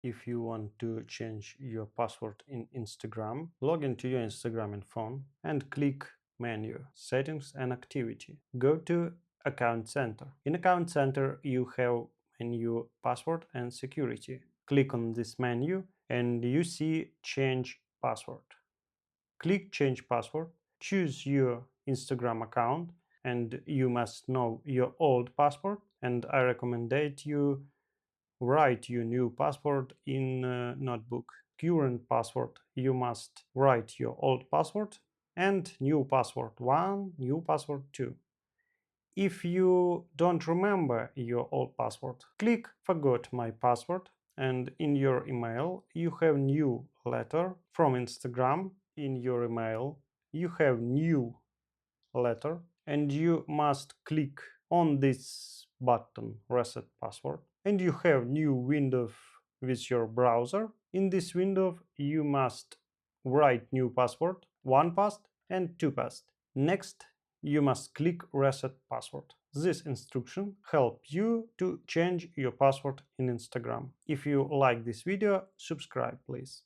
If you want to change your password in Instagram, log into your Instagram in phone and click menu, settings and activity. Go to account center. In account center, you have menu password and security. Click on this menu and you see change password. Click change password, choose your Instagram account, and you must know your old password, and I recommend that you write your new password in a notebook. Current password, you must write your old password and new password 1, new password 2. If you don't remember your old password, click forgot my password, and in your email you have new letter from Instagram. In your email you have new letter, and you must click on this button reset password, and you have new window with your browser. In this window you must write new password, 1 past and 2 past. Next you must click reset password. This instruction help you to change your password in Instagram. If you like this video, subscribe please.